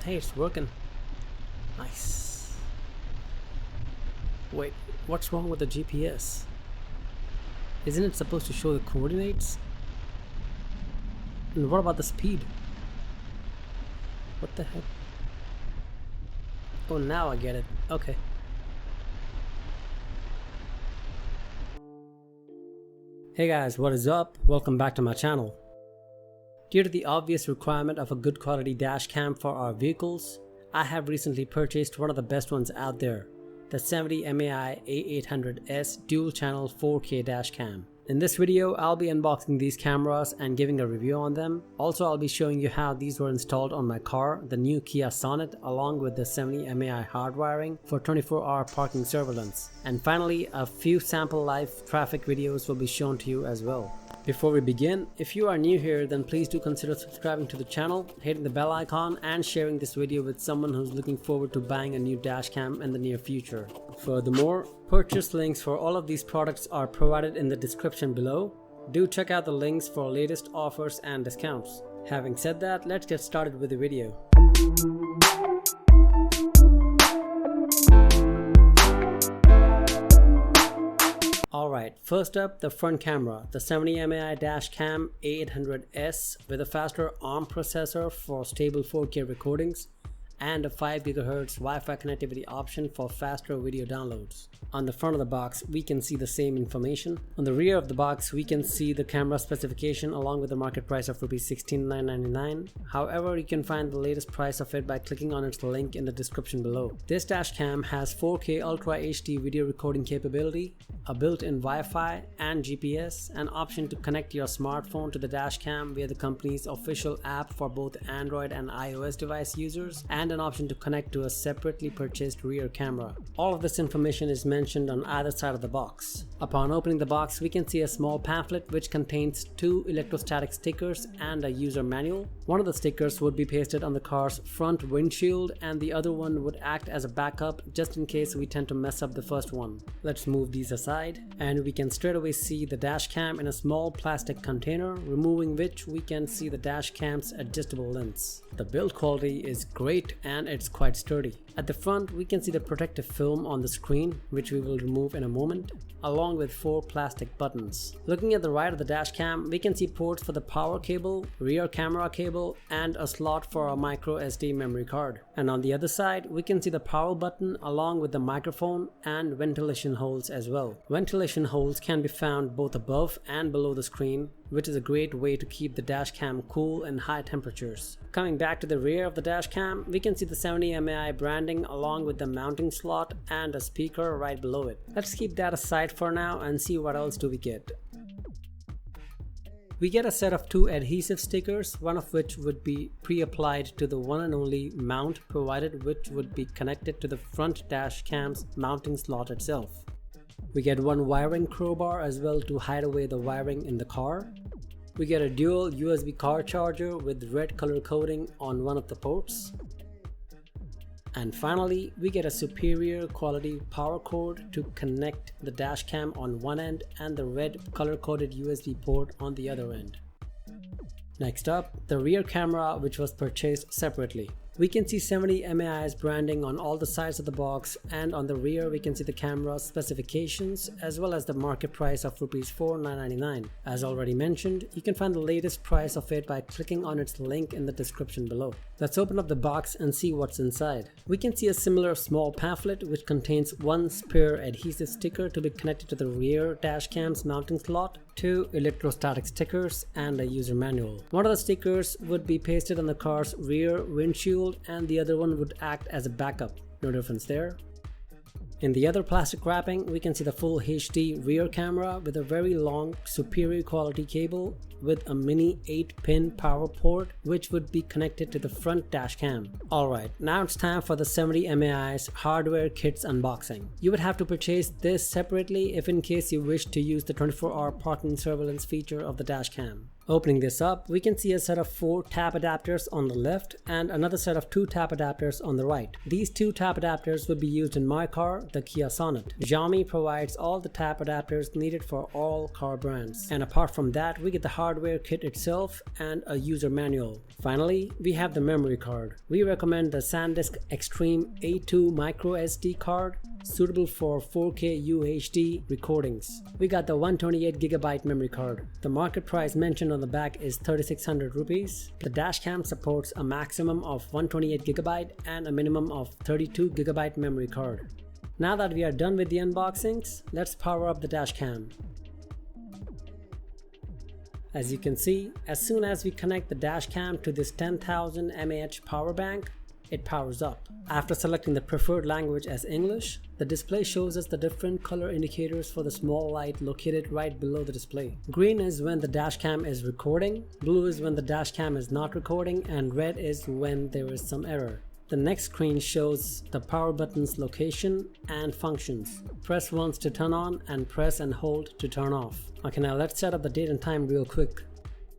Hey, it's working. Nice. Wait, what's wrong with the GPS? Isn't it supposed to show the coordinates? And what about the speed? What the heck? Oh, now I get it. Okay. Hey guys, what is up? Welcome back to my channel. Due to the obvious requirement of a good quality dash cam for our vehicles, I have recently purchased one of the best ones out there, the 70Mai A800S Dual-Channel 4K Dashcam. In this video, I'll be unboxing these cameras and giving a review on them. Also, I'll be showing you how these were installed on my car, the new Kia Sonet, along with the 70Mai hardwiring for 24-hour parking surveillance. And finally, a few sample live traffic videos will be shown to you as well. Before we begin, if you are new here, then please do consider subscribing to the channel, hitting the bell icon, and sharing this video with someone who's looking forward to buying a new dashcam in the near future. Furthermore, purchase links for all of these products are provided in the description below. Do check out the links for latest offers and discounts. Having said that, let's get started with the video. Alright, first up, the front camera, the 70Mai Dashcam A800S with a faster ARM processor for stable 4K recordings and a 5 GHz Wi-Fi connectivity option for faster video downloads. On the front of the box, we can see the same information. On the rear of the box, we can see the camera specification along with the market price of Rs 16,999. However, you can find the latest price of it by clicking on its link in the description below. This dashcam has 4K Ultra HD video recording capability, a built-in Wi-Fi and GPS, an option to connect your smartphone to the dashcam via the company's official app for both Android and iOS device users, and an option to connect to a separately purchased rear camera. All of this information is mentioned on either side of the box. Upon opening the box, we can see a small pamphlet which contains 2 electrostatic stickers and a user manual. One of the stickers would be pasted on the car's front windshield and the other one would act as a backup just in case we tend to mess up the first one. Let's move these aside and we can straight away see the dashcam in a small plastic container, removing which we can see the dashcam's adjustable lens. The build quality is great and it's quite sturdy. At the front, we can see the protective film on the screen, which we will remove in a moment, along with 4 plastic buttons. Looking at the right of the dashcam, we can see ports for the power cable, rear camera cable, and a slot for a micro SD memory card. And on the other side, we can see the power button along with the microphone and ventilation holes as well. Ventilation holes can be found both above and below the screen, which is a great way to keep the dashcam cool in high temperatures. Coming back to the rear of the dashcam, we can see the 70Mai branding along with the mounting slot and a speaker right below it. Let's keep that aside for now and see what else do we get. We get a set of 2 adhesive stickers, one of which would be pre-applied to the one and only mount provided, which would be connected to the front dashcam's mounting slot itself. We get 1 wiring crowbar as well to hide away the wiring in the car. We get a dual USB car charger with red color coding on one of the ports. And finally, we get a superior quality power cord to connect the dashcam on one end and the red color coded USB port on the other end. Next up, the rear camera, which was purchased separately. We can see 70Mai's branding on all the sides of the box, and on the rear we can see the camera's specifications as well as the market price of Rs 4,999. As already mentioned, you can find the latest price of it by clicking on its link in the description below. Let's open up the box and see what's inside. We can see a similar small pamphlet which contains 1 spare adhesive sticker to be connected to the rear dashcam's mounting slot, 2 electrostatic stickers, and a user manual. One of the stickers would be pasted on the car's rear windshield and the other one would act as a backup. No difference there. In the other plastic wrapping, we can see the full HD rear camera with a very long, superior quality cable with a mini 8-pin power port which would be connected to the front dashcam. Alright, now it's time for the 70Mai's Hardwire Kit's unboxing. You would have to purchase this separately if in case you wish to use the 24-hour parking surveillance feature of the dashcam. Opening this up, we can see a set of 4 tap adapters on the left and another set of 2 tap adapters on the right. These 2 tap adapters would be used in my car, the Kia Sonet. Xiaomi provides all the tap adapters needed for all car brands. And apart from that, we get the Hardwire Kit itself and a user manual. Finally, we have the memory card. We recommend the SanDisk Extreme A2 micro SD card, suitable for 4K UHD recordings. We got the 128GB memory card. The market price mentioned on the back is 3600 rupees. The dashcam supports a maximum of 128GB and a minimum of 32GB memory card. Now that we are done with the unboxings, let's power up the dashcam. As you can see, as soon as we connect the dashcam to this 10,000 mAh power bank, it powers up. After selecting the preferred language as English, the display shows us the different color indicators for the small light located right below the display. Green is when the dashcam is recording, blue is when the dashcam is not recording, and red is when there is some error. The next screen shows the power button's location and functions. Press once to turn on and press and hold to turn off. Okay, now let's set up the date and time real quick.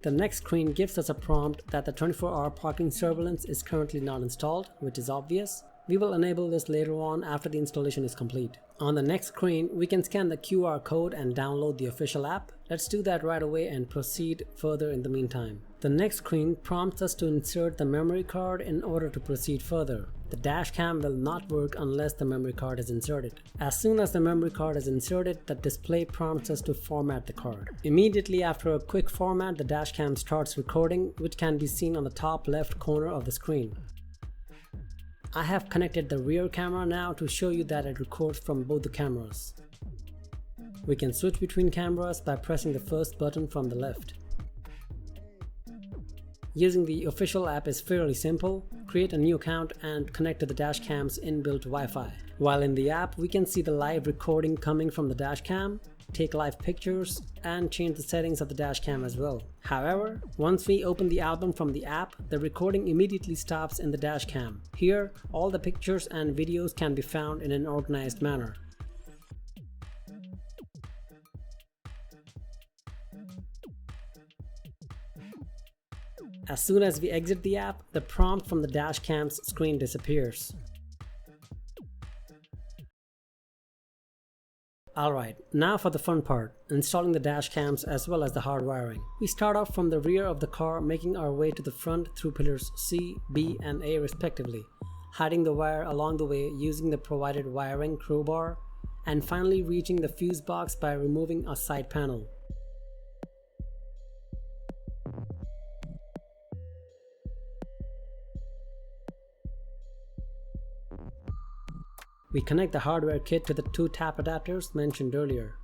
The next screen gives us a prompt that the 24-hour parking surveillance is currently not installed, which is obvious. We will enable this later on after the installation is complete. On the next screen, we can scan the QR code and download the official app. Let's do that right away and proceed further in the meantime. The next screen prompts us to insert the memory card in order to proceed further. The dashcam will not work unless the memory card is inserted. As soon as the memory card is inserted, the display prompts us to format the card. Immediately after a quick format, the dashcam starts recording, which can be seen on the top left corner of the screen. I have connected the rear camera now to show you that it records from both the cameras. We can switch between cameras by pressing the first button from the left. Using the official app is fairly simple. Create a new account and connect to the dashcam's inbuilt Wi-Fi. While in the app, we can see the live recording coming from the dashcam, take live pictures, and change the settings of the dashcam as well. However, once we open the album from the app, the recording immediately stops in the dashcam. Here, all the pictures and videos can be found in an organized manner. As soon as we exit the app, the prompt from the dashcam's screen disappears. Alright, now for the fun part, installing the dashcams as well as the hard wiring. We start off from the rear of the car, making our way to the front through pillars C, B and A respectively, hiding the wire along the way using the provided wiring crowbar, and finally reaching the fuse box by removing a side panel. We connect the Hardwire Kit to the 2 tap adapters mentioned earlier.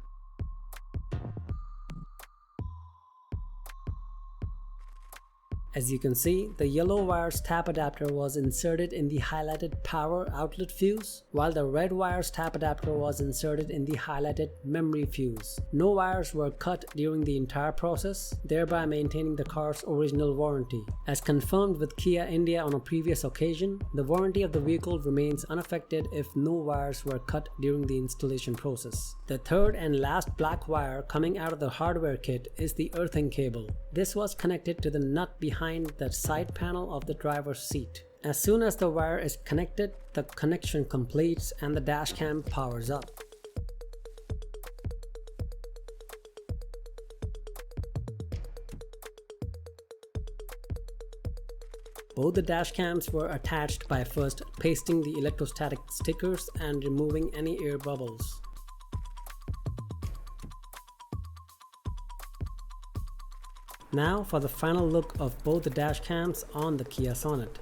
As you can see, the yellow wire's tap adapter was inserted in the highlighted power outlet fuse, while the red wire's tap adapter was inserted in the highlighted memory fuse. No wires were cut during the entire process, thereby maintaining the car's original warranty. As confirmed with Kia India on a previous occasion, the warranty of the vehicle remains unaffected if no wires were cut during the installation process. The third and last black wire coming out of the Hardwire Kit is the earthing cable. This was connected to the nut behind the side panel of the driver's seat. As soon as the wire is connected, the connection completes and the dashcam powers up. Both the dashcams were attached by first pasting the electrostatic stickers and removing any air bubbles. Now for the final look of both the dashcams on the Kia Sonet.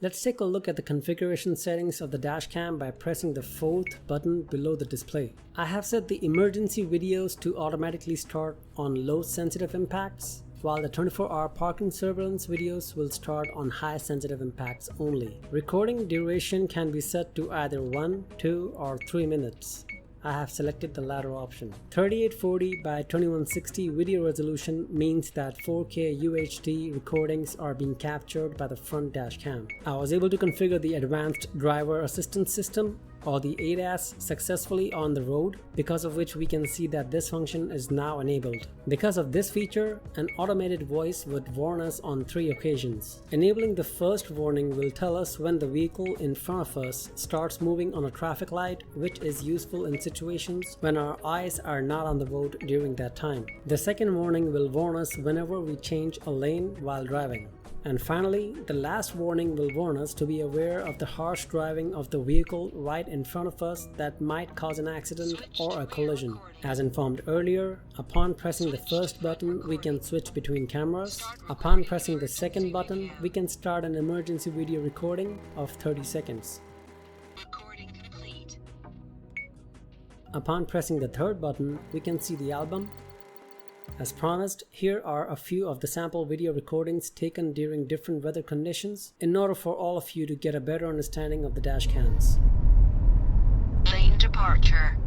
Let's take a look at the configuration settings of the dashcam by pressing the 4th button below the display. I have set the emergency videos to automatically start on low sensitive impacts, while the 24-hour parking surveillance videos will start on high sensitive impacts only. Recording duration can be set to either 1, 2, or 3 minutes. I have selected the latter option. 3840 by 2160 video resolution means that 4K UHD recordings are being captured by the front dash cam. I was able to configure the advanced driver assistance system, or the ADAS, successfully on the road, because of which we can see that this function is now enabled. Because of this feature, an automated voice would warn us on 3 occasions. Enabling the first warning will tell us when the vehicle in front of us starts moving on a traffic light, which is useful in situations when our eyes are not on the road during that time. The second warning will warn us whenever we change a lane while driving. And finally, the last warning will warn us to be aware of the harsh driving of the vehicle right in front of us that might cause an accident or a collision. As informed earlier, upon pressing the first button, we can switch between cameras. Upon pressing the second button, we can start an emergency video recording of 30 seconds. Recording complete. Upon pressing the third button, we can see the album. As promised, here are a few of the sample video recordings taken during different weather conditions in order for all of you to get a better understanding of the dash cams. Lane departure.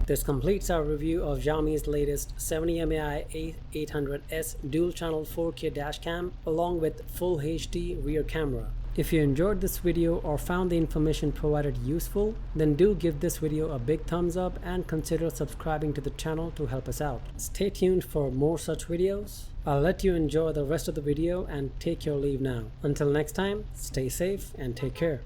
This completes our review of Xiaomi's latest 70Mai A800S dual-channel 4K dashcam along with full HD rear camera. If you enjoyed this video or found the information provided useful, then do give this video a big thumbs up and consider subscribing to the channel to help us out. Stay tuned for more such videos. I'll let you enjoy the rest of the video and take your leave now. Until next time, stay safe and take care.